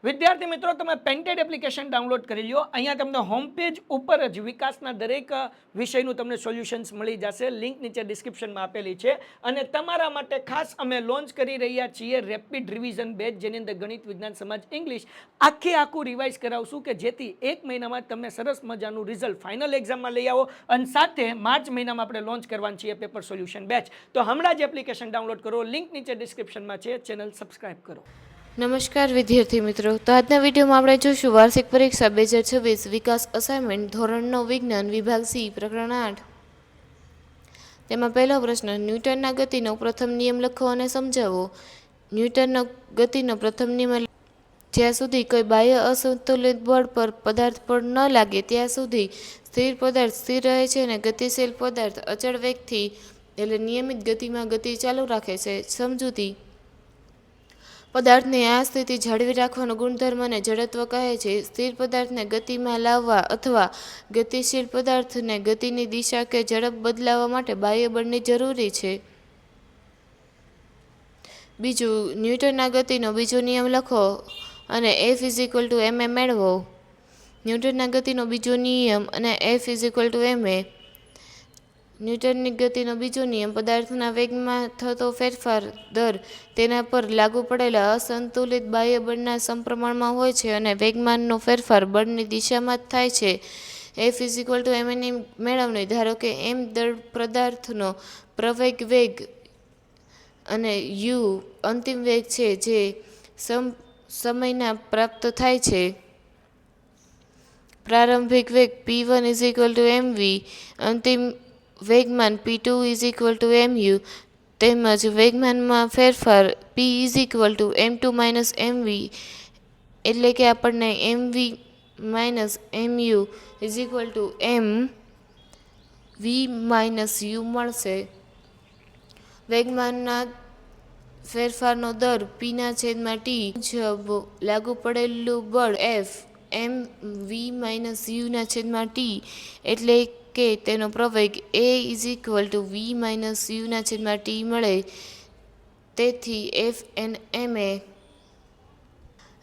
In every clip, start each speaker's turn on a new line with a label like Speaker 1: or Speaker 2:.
Speaker 1: વિદ્યાર્થી મિત્રો, તમે પેન્ટેડ એપ્લિકેશન ડાઉનલોડ કરી લો. અહીંયા તમને હોમ પેજ ઉપર જ વિકાસના દરેક વિષયનું તમને સોલ્યુશન્સ મળી જશે. લિંક નીચે ડિસ્ક્રિપ્શનમાં આપેલી છે. અને તમારા માટે ખાસ અમે લોન્ચ કરી રહ્યા છીએ રેપિડ રિવિઝન બેચ, જેની અંદર ગણિત, વિજ્ઞાન, સમાજ, ઇંગ્લિશ આખું રિવાઇઝ કરાવશું કે જેથી એક મહિનામાં તમને સરસ મજાનું રિઝલ્ટ ફાઇનલ એક્ઝામમાં લઈ આવો. અને સાથે માર્ચ મહિનામાં આપણે લોન્ચ કરવાનું છીએ પેપર સોલ્યુશન બેચ. તો હમણાં જ એપ્લિકેશન ડાઉનલોડ કરો. લિંક નીચે ડિસ્ક્રિપ્શનમાં છે. ચેનલ સબસ્ક્રાઇબ કરો.
Speaker 2: નમસ્કાર વિદ્યાર્થી મિત્રો, તો આજના વિડીયોમાં આપણે જોશું વાર્ષિક પરીક્ષા 2026 વિકાસ અસાઇનમેન્ટ ધોરણ 9 વિજ્ઞાન વિભાગ સી પ્રકરણ 8. તેમાં પહેલો પ્રશ્ન, ન્યૂટનના ગતિનો પ્રથમ નિયમ લખો અને સમજાવો. ન્યૂટનનો ગતિનો પ્રથમ નિયમ, જ્યાં સુધી કોઈ બાહ્ય અસંતુલિત બળ પર પદાર્થ પર ન લાગે ત્યાં સુધી સ્થિર પદાર્થ સ્થિર રહે છે અને ગતિશીલ પદાર્થ અચળ વેગથી એટલે નિયમિત ગતિમાં ગતિ ચાલુ રાખે છે. સમજૂતી, પદાર્થની આ સ્થિતિ જાળવી રાખવાનો ગુણધર્મને જડત્વ કહે છે. સ્થિર પદાર્થને ગતિમાં લાવવા અથવા ગતિશીલ પદાર્થને ગતિની દિશા કે ઝડપ બદલાવવા માટે બાહ્ય બળની જરૂરી છે. બીજું, ન્યૂટનના ગતિનો બીજો નિયમ લખો અને F=ma મેળવો. ન્યૂટનના ગતિનો બીજો નિયમ અને F=ma. ન્યૂટનની ગતિનો બીજો નિયમ, પદાર્થના વેગમાં થતો ફેરફાર દર તેના પર લાગુ પડેલા અસંતુલિત બાહ્ય બળના સમપ્રમાણમાં હોય છે અને વેગમાનનો ફેરફાર બળની દિશામાં જ થાય છે. F=ma ની મેળવણી, ધારો કે m દળ પદાર્થનો પ્રવેગ વેગ અને u અંતિમ વેગ છે જે સમયના પ્રાપ્ત થાય છે. પ્રારંભિક વેગ p1=mv, અંતિમ વેગમાન p2=mu, તેમજ વેગમાનમાં ફેરફાર p=m2 mv, એટલે કે આપણને mv mu m મળશે. વેગમાનના ફેરફારનો દર p/t મુજબ લાગુ પડેલું બળ F mv u/t, એટલે કે તેનો પ્રવેગ a=v u/t મળે. તેથી F=ma.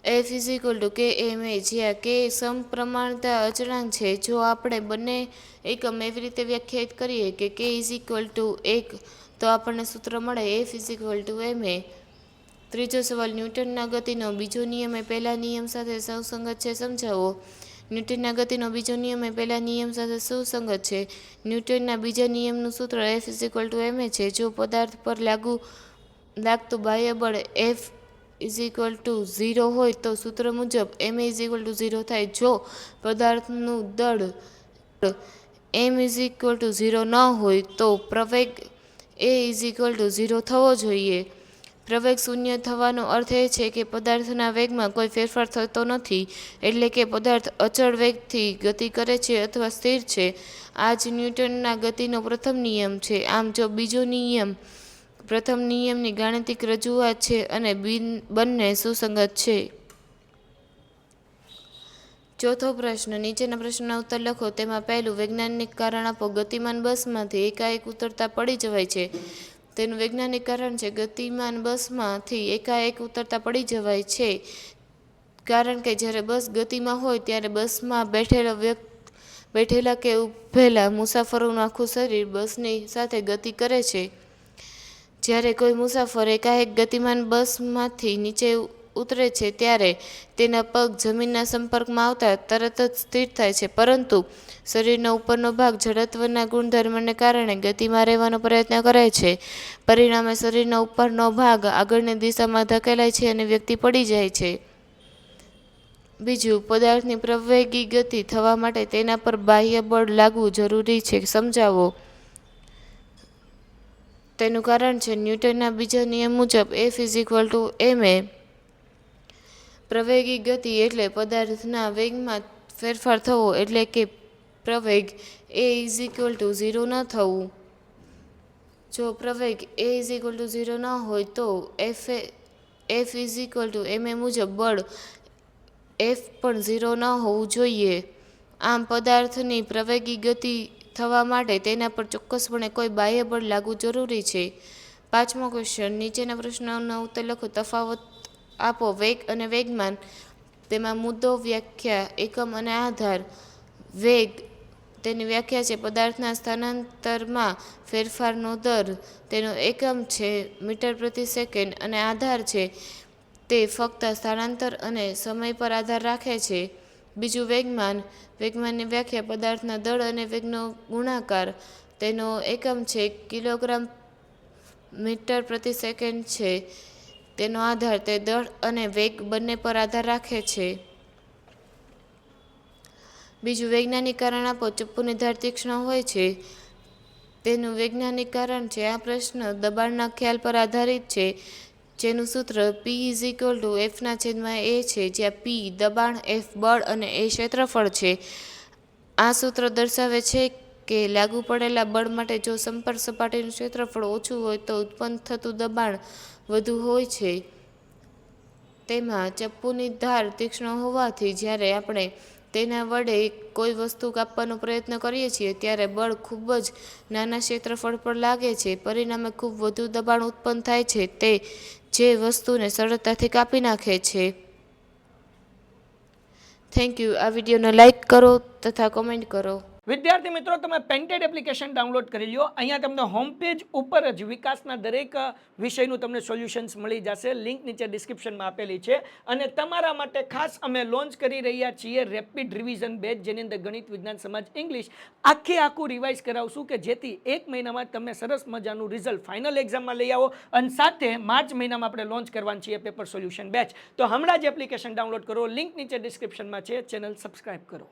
Speaker 2: F=kma, જ્યાં k સમપ્રમાણતા અચળાંક છે. જો આપણે બંને એકમ એવી રીતે વ્યાખ્યાયિત કરીએ કે k=1, તો આપણને સૂત્ર મળે F=ma. ત્રીજો સવાલ, ન્યૂટનના ગતિનો બીજો નિયમ એ પહેલા નિયમ સાથે સુસંગત છે, સમજાવો. ન્યૂટનના ગતિનો બીજો નિયમ એ પહેલા નિયમ સાથે સુસંગત છે. ન્યૂટનના બીજા નિયમનું સૂત્ર F=ma છે. જો પદાર્થ પર લાગતું બાહ્ય બળ F=0 હોય તો સૂત્ર મુજબ ma=0 થાય. જો પદાર્થનું દળ m=0 ન હોય તો પ્રવેગ a=0 થવો જોઈએ. પ્રવેગ શૂન્ય થવાનો અર્થ એ છે કે પદાર્થના વેગમાં કોઈ ફેરફાર થતો નથી, એટલે કે પદાર્થ અચળ વેગથી ગતિ કરે છે અથવા સ્થિર છે. આ જ ન્યૂટનના ગતિનો પ્રથમ નિયમ છે. આમ, જો બીજો નિયમ પ્રથમ નિયમની ગાણિતિક રજૂઆત છે અને બંને સુસંગત છે. ચોથો પ્રશ્ન, નીચેના પ્રશ્નના ઉત્તર લખો. તેમાં પહેલું, વૈજ્ઞાનિક કારણ આપો. ગતિમાન બસમાંથી એકાએક ઉતરતા પડી જવાય છે. તેનું વૈજ્ઞાનિક કારણ છે. ગતિમાન બસમાંથી એકાએક ઉતરતા પડી જવાય છે કારણ કે જ્યારે બસ ગતિમાં હોય ત્યારે બસમાં બેઠેલા કે ઊભેલા મુસાફરોનું આખું શરીર બસની સાથે ગતિ કરે છે. જ્યારે કોઈ મુસાફર એકાએક ગતિમાન બસમાંથી નીચે ઉતરે છે ત્યારે તેના પગ જમીનના સંપર્કમાં આવતા તરત જ સ્થિર થાય છે, પરંતુ શરીરનો ઉપરનો ભાગ જડત્વના ગુણધર્મને કારણે ગતિમાં રહેવાનો પ્રયત્ન કરે છે. પરિણામે શરીરનો ઉપરનો ભાગ આગળની દિશામાં ધકેલાય છે અને વ્યક્તિ પડી જાય છે. બીજું, પદાર્થની પ્રવેગી ગતિ થવા માટે તેના પર બાહ્ય બળ લાગવું જરૂરી છે, સમજાવો. તેનું કારણ છે ન્યૂટનના બીજા નિયમ મુજબ F=ma. પ્રવેગી ગતિ એટલે પદાર્થના વેગમાં ફેરફાર થવો, એટલે કે પ્રવેગ a=0 ન થવું. જો પ્રવેગ a=0 ન હોય તો F=ma મુજબ બળ F પણ 0 ન હોવું જોઈએ. આમ, પદાર્થની પ્રવેગી ગતિ થવા માટે તેના પર ચોક્કસપણે કોઈ બાહ્ય બળ લાગવું જરૂરી છે. પાંચમો ક્વેશ્ચન, નીચેના પ્રશ્નોના ઉત્તર લખો. તફાવત આપો. વેગ અને વેગમાન તેમાં મુદ્દો, વ્યાખ્યા, એકમ અને આધાર. વેગ તેની વ્યાખ્યા છે પદાર્થના સ્થાનાંતરમાં ફેરફારનો દર. તેનો એકમ છે મીટર પ્રતિ સેકન્ડ અને આધાર છે તે ફક્ત સ્થાનાંતર અને સમય પર આધાર રાખે છે. બીજું વેગમાન. વેગમાનની વ્યાખ્યા પદાર્થના દળ અને વેગનો ગુણાકાર. તેનો એકમ છે કિલોગ્રામ મીટર પ્રતિ સેકન્ડ છે. તેનો આધાર તે દળ અને વેગ બંને પર આધાર રાખે છે. બીજું વૈજ્ઞાનિક કારણ આપો. ચપ્પુની ધાર તીક્ષ્ણ હોય છે. તેનું વૈજ્ઞાનિક કારણ છે આ પ્રશ્ન દબાણના ખ્યાલ પર આધારિત છે જેનું સૂત્ર P=F/A છે, જ્યાં P દબાણ, F બળ અને A ક્ષેત્રફળ છે. આ સૂત્ર દર્શાવે છે કે લાગુ પડેલા બળ માટે જો સંપર્ક સપાટીનું ક્ષેત્રફળ ઓછું હોય તો ઉત્પન્ન થતું દબાણ વધુ હોય છે. તેમાં ચપ્પુની ધાર તીક્ષ્ણ હોવાથી જ્યારે આપણે તેના વડે કોઈ વસ્તુ કાપવાનો પ્રયત્ન કરીએ છીએ ત્યારે બળ ખૂબ જ નાના ક્ષેત્રફળ પર લાગે છે. પરિણામે ખૂબ વધુ દબાણ ઉત્પન્ન થાય છે તે જે વસ્તુને સરળતાથી કાપી નાખે છે. Thank you. આ વિડીયોને લાઇક કરો તથા કોમેન્ટ કરો.
Speaker 1: વિદ્યાર્થી મિત્રો, તમે પેન્ટેડ એપ્લિકેશન ડાઉનલોડ કરી લો. અહીંયા તમને હોમ પેજ ઉપર જ વિકાસના દરેક વિષયનું તમને સોલ્યુશન્સ મળી જશે. લિંક નીચે ડિસ્ક્રિપ્શનમાં આપેલી છે. અને તમારા માટે ખાસ અમે લોન્ચ કરી રહ્યા છીએ રેપિડ રિવિઝન બેચ, જેની અંદર ગણિત, વિજ્ઞાન, સમાજ, ઇંગ્લિશ આખું રિવાઇઝ કરાવશું કે જેથી 1 મહિનામાં તમે સરસ મજાનું રિઝલ્ટ ફાઇનલ એક્ઝામમાં લઈ આવો. અને સાથે માર્ચ મહિનામાં આપણે લોન્ચ કરવાની છીએ પેપર સોલ્યુશન બેચ. તો હમણાં જ એપ્લિકેશન ડાઉનલોડ કરો. લિંક નીચે ડિસ્ક્રિપ્શનમાં છે. ચેનલ સબસ્ક્રાઇબ કરો.